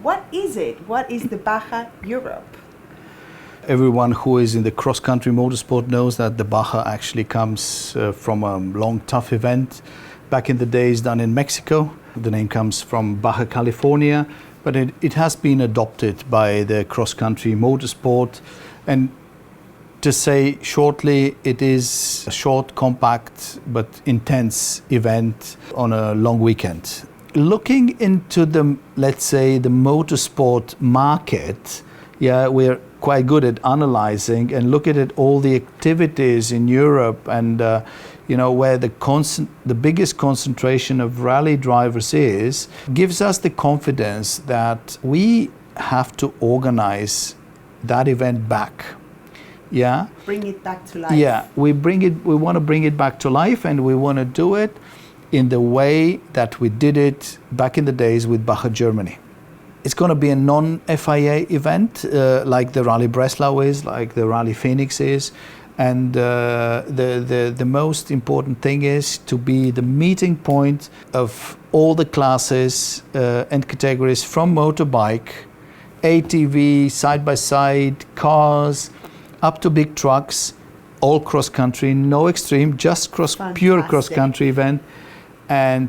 What is it? What is the Baja Europe? Everyone who is in the cross-country motorsport knows that the Baja actually comes from a long, tough event back in the days done in Mexico. The name comes from Baja California, but it has been adopted by the cross-country motorsport. And to say shortly, it is a short, compact, but intense event on a long weekend. Looking into the, let's say, the motorsport market, we're quite good at analyzing and looking at all the activities in Europe and where the biggest concentration of rally drivers is, gives us the confidence that we have to organize that event back. Yeah. Bring it back to life. Yeah, we want to bring it back to life, and we want to do it in the way that we did it back in the days with Baja Germany. It's going to be a non-FIA event, like the Rallye Breslau is, like the Rallye Phoenix is. And the most important thing is to be the meeting point of all the classes and categories, from motorbike, ATV, side-by-side, cars, up to big trucks, all cross-country, no extreme, just pure cross-country event. And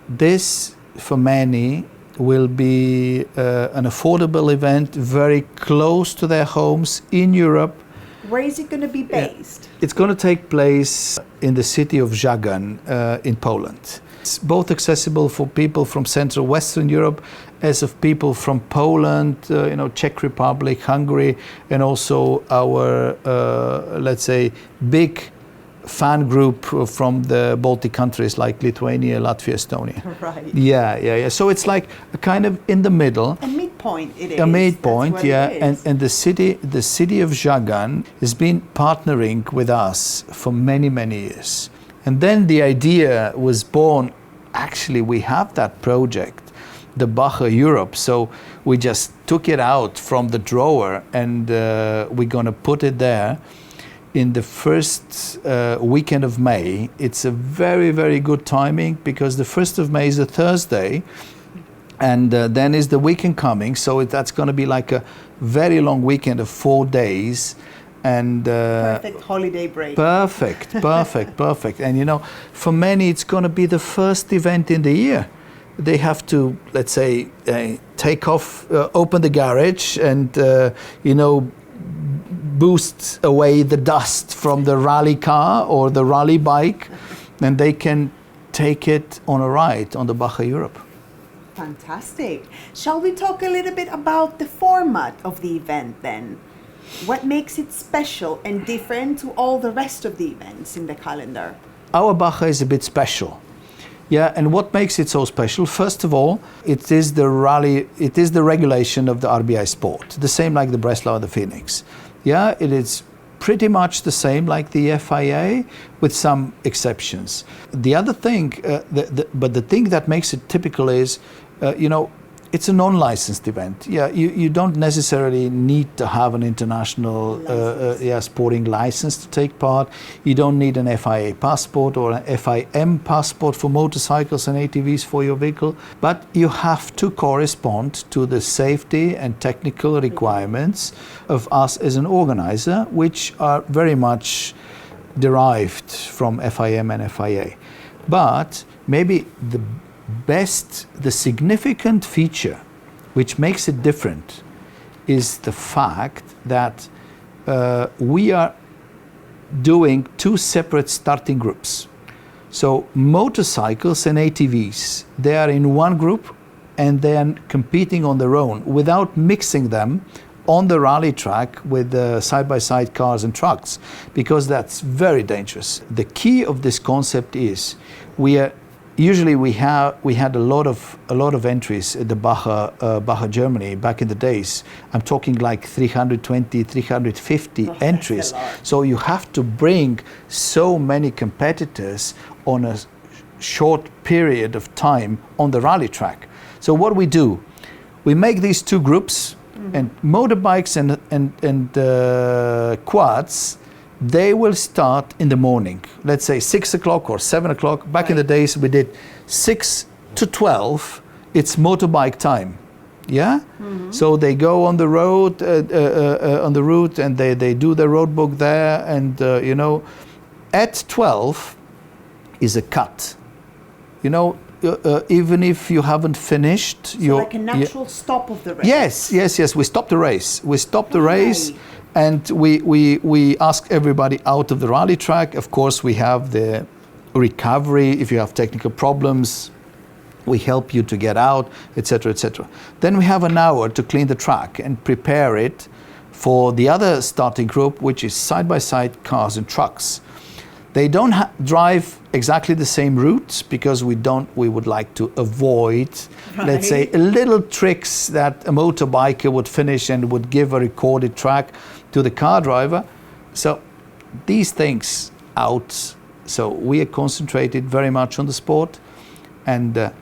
this, for many, will be an affordable event, very close to their homes in Europe. Where is it going to be based? It's going to take place in the city of Żagań in Poland. It's both accessible for people from Central Western Europe as of people from Poland, Czech Republic, Hungary, and also our, let's say, big fan group from the Baltic countries like Lithuania, Latvia, Estonia. Right. Yeah. So it's like a kind of in the middle. A midpoint it is. A midpoint, yeah. It is. And the city of Żagań has been partnering with us for many, many years. And then the idea was born, actually we have that project, the Baja Europe. So we just took it out from the drawer and we're going to put it there in the first weekend of May. It's a very, very good timing because the 1st of May is a Thursday, and then is the weekend coming. So that's going to be like a very long weekend of 4 days. And perfect holiday break. Perfect. And for many, it's going to be the first event in the year. They have to, let's say, take off, open the garage, and boost away the dust from the rally car or the rally bike, and they can take it on a ride on the Baja Europe. Fantastic. Shall we talk a little bit about the format of the event then? What makes it special and different to all the rest of the events in the calendar? Our Baja is a bit special. Yeah, and what makes it so special? First of all, it is the regulation of the RBI sport, the same like the Breslau and the Phoenix. Yeah, it is pretty much the same like the FIA, with some exceptions. The other thing, but the thing that makes it typical is, it's a non-licensed event. Yeah, you don't necessarily need to have an international sporting license to take part. You don't need an FIA passport or an FIM passport for motorcycles and ATVs for your vehicle, but you have to correspond to the safety and technical requirements of us as an organizer, which are very much derived from FIM and FIA. But maybe the significant feature which makes it different is the fact that we are doing 2 separate starting groups. So motorcycles and ATVs, they are in one group and they are competing on their own without mixing them on the rally track with the side-by-side cars and trucks, because that's very dangerous. The key of this concept is we had a lot of entries at the Baja Germany back in the days. I'm talking like 320, 350 entries. So you have to bring so many competitors on a short period of time on the rally track. So what we do, we make these 2 groups, and motorbikes and quads, they will start in the morning, let's say 6 o'clock or 7 o'clock. Back in the days, we did 6 to 12, it's motorbike time. Yeah, so they go on the road, on the route, and they do their road book there, and at 12 is a cut. Even if you haven't finished, so like a natural stop of the race. Yes. We stop the race. And we ask everybody out of the rally track. Of course, we have the recovery. If you have technical problems, we help you to get out, etc., etc. Then we have an hour to clean the track and prepare it for the other starting group, which is side-by-side cars and trucks. They don't drive exactly the same routes because we would like to avoid, let's say, little tricks that a motorbiker would finish and would give a recorded track to the car driver. So these things out. So we are concentrated very much on the sport, and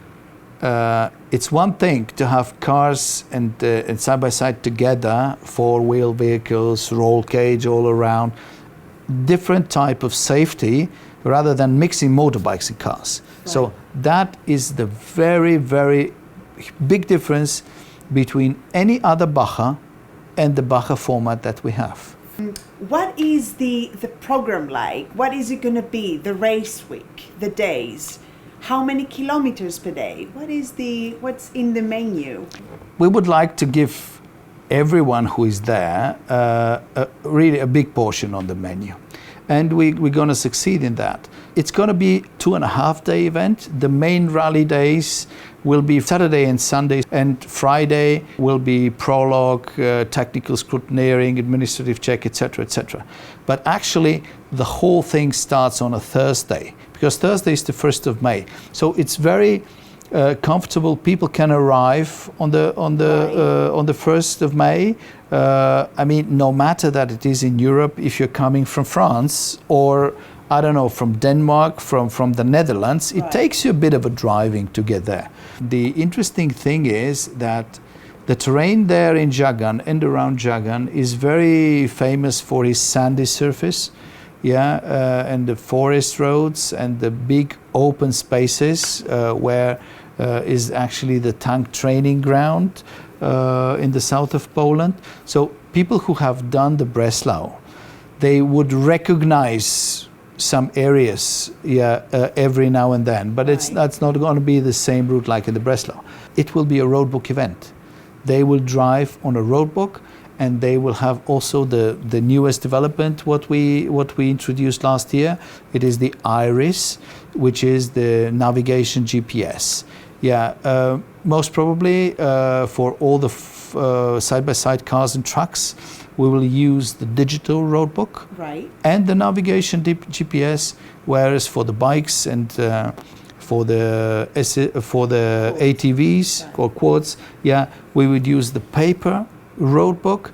it's one thing to have cars and side-by-side together, four-wheel vehicles, roll cage all around, different type of safety rather than mixing motorbikes and cars. Right. So that is the very, very big difference between any other Baja and the Baja format that we have. What is the program like? What is it going to be? The race week, the days? How many kilometers per day? What's in the menu? We would like to give everyone who is there really a big portion on the menu, and we're going to succeed in that. It's going to be 2.5-day event. The main rally days will be Saturday and Sunday, and Friday will be prologue, technical scrutineering, administrative check, etc., etc. But actually the whole thing starts on a Thursday, because Thursday is the 1st of May. So it's very comfortable. People can arrive on the 1st of May. No matter that it is in Europe, if you're coming from France or I don't know, from Denmark, from the Netherlands, it takes you a bit of a driving to get there. The interesting thing is that the terrain there in Jagan and around Jagan is very famous for its sandy surface, and the forest roads and the big open spaces where is actually the tank training ground in the south of Poland. So people who have done the Breslau, they would recognize some areas every now and then, but that's not going to be the same route like in the Breslau. It will be a roadbook event. They will drive on a roadbook, and they will have also the newest development, what we introduced last year. It is the Iris, which is the navigation GPS. Most probably for all the side-by-side cars and trucks, we will use the digital roadbook and the navigation GPS, whereas for the bikes and for the ATVs or quads, we would use the paper roadbook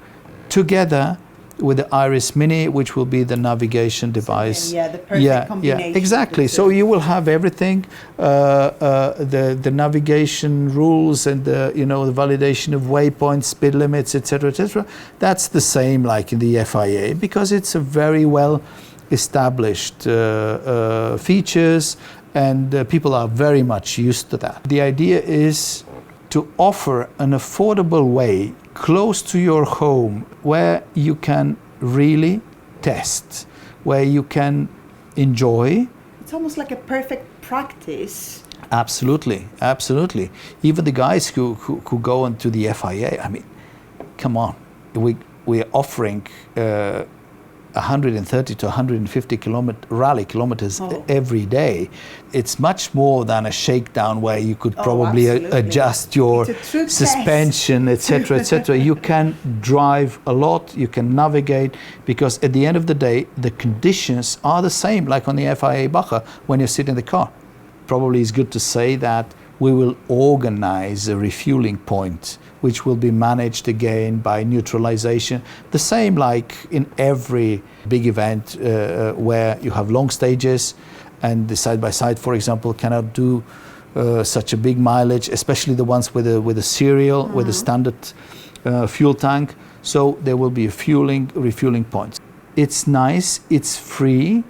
together with the Iris Mini, which will be the navigation device. The perfect combination. Exactly. So you will have everything, the navigation rules and the validation of waypoints, speed limits, etc., etc. That's the same like in the FIA, because it's a very well established features, and people are very much used to that. The idea is to offer an affordable way close to your home where you can really test, where you can enjoy. It's almost like a perfect practice. Absolutely. Even the guys who go into the FIA, come on, we are offering 130 to 150 rally kilometers every day. It's much more than a shakedown where you could probably adjust your suspension, etc., etc. You can drive a lot, you can navigate, because at the end of the day, the conditions are the same like on the FIA Baja when you sit in the car. Probably it's good to say that we will organize a refueling point, which will be managed again by neutralization. The same like in every big event where you have long stages, and the side-by-side, for example, cannot do such a big mileage, especially the ones with a serial, with a standard fuel tank. So there will be refueling points. It's nice, it's free,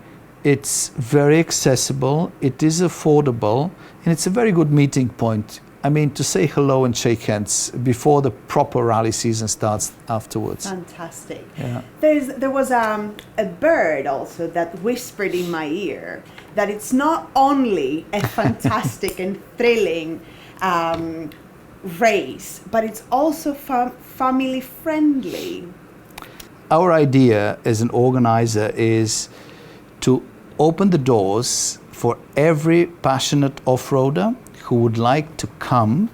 it's very accessible, it is affordable, and it's a very good meeting point I mean, to say hello and shake hands before the proper rally season starts afterwards. Fantastic. Yeah. There was a bird also that whispered in my ear that it's not only a fantastic and thrilling race, but it's also family friendly. Our idea as an organizer is to open the doors for every passionate off-roader who would like to come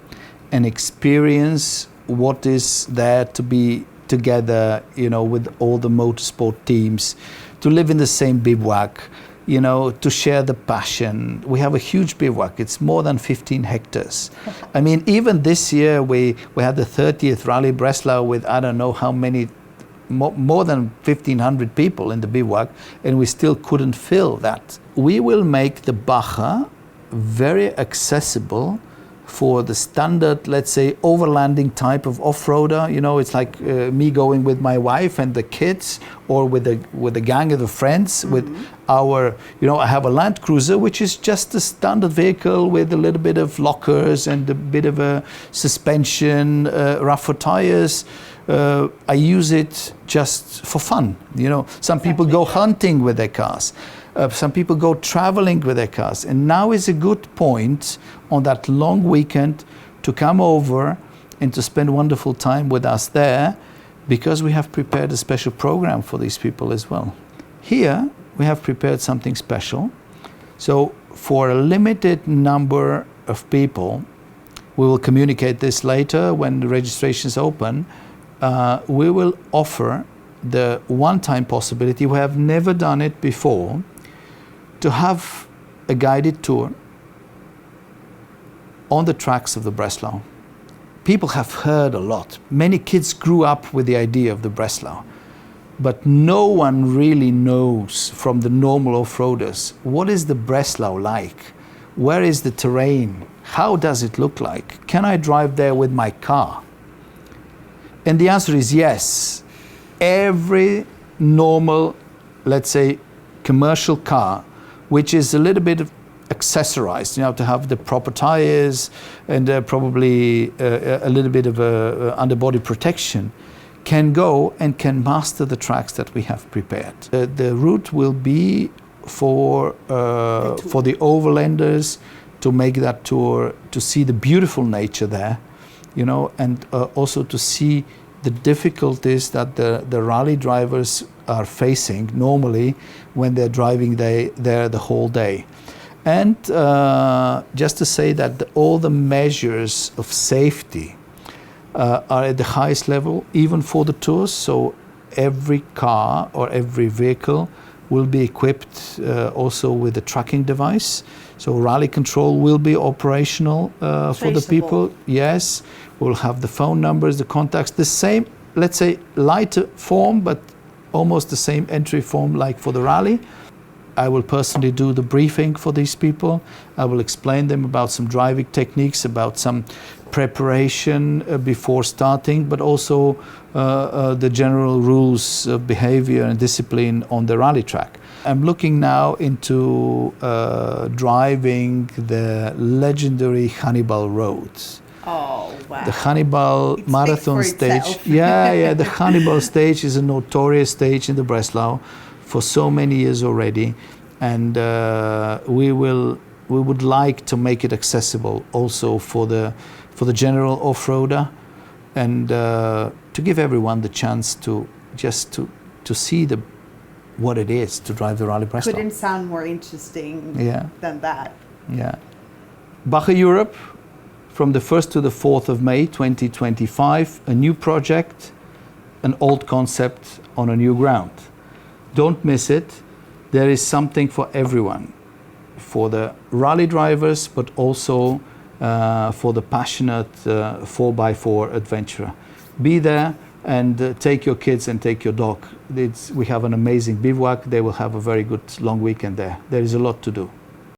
and experience what is there to be together, you know, with all the motorsport teams, to live in the same bivouac, you know, to share the passion. We have a huge bivouac. It's more than 15 hectares. I mean, even this year we had the 30th Rallye Breslau with I don't know how many, more than 1,500 people in the bivouac, and we still couldn't fill that. We will make the Baja very accessible for the standard, let's say, overlanding type of off-roader. You know, it's like me going with my wife and the kids, or with a gang of the friends. With our, you know, I have a Land Cruiser, which is just a standard vehicle with a little bit of lockers and a bit of a suspension, rougher tires. I use it just for fun. You know, some people go hunting with their cars. Some people go traveling with their cars. And now is a good point on that long weekend to come over and to spend wonderful time with us there, because we have prepared a special program for these people as well. Here, we have prepared something special. So for a limited number of people, we will communicate this later when the registration is open, we will offer the one-time possibility, we have never done it before, to have a guided tour on the tracks of the Breslau. People have heard a lot. Many kids grew up with the idea of the Breslau, but no one really knows from the normal off-roaders, what is the Breslau like? Where is the terrain? How does it look like? Can I drive there with my car? And the answer is yes. Every normal, let's say, commercial car, which is a little bit accessorized, you know, to have the proper tires and probably a little bit of underbody protection, can go and can master the tracks that we have prepared. The route will be for the overlanders to make that tour, to see the beautiful nature there, you know, and also to see the difficulties that the rally drivers are facing normally when they're driving there the whole day. And just to say that all the measures of safety are at the highest level, even for the tours. So every car or every vehicle will be equipped also with a tracking device. So rally control will be operational for the people. Yes, we'll have the phone numbers, the contacts, the same, let's say, lighter form, but almost the same entry form like for the rally. I will personally do the briefing for these people. I will explain them about some driving techniques, about some preparation before starting, but also the general rules of behavior and discipline on the rally track. I'm looking now into driving the legendary Hannibal roads. Oh, wow. The Hannibal marathon stage. Yeah, the Hannibal stage is a notorious stage in the Breslau for so many years already, and we would like to make it accessible also for the general off-roader, and to give everyone the chance to just to see what it is to drive the Rallye Breslau. Couldn't sound more interesting than that. Yeah. Baja Europe, from the 1st to the 4th of May 2025, a new project, an old concept on a new ground. Don't miss it. There is something for everyone, for the rally drivers, but also for the passionate 4x4 adventurer. Be there and take your kids and take your dog. We have an amazing bivouac. They will have a very good long weekend there. There is a lot to do.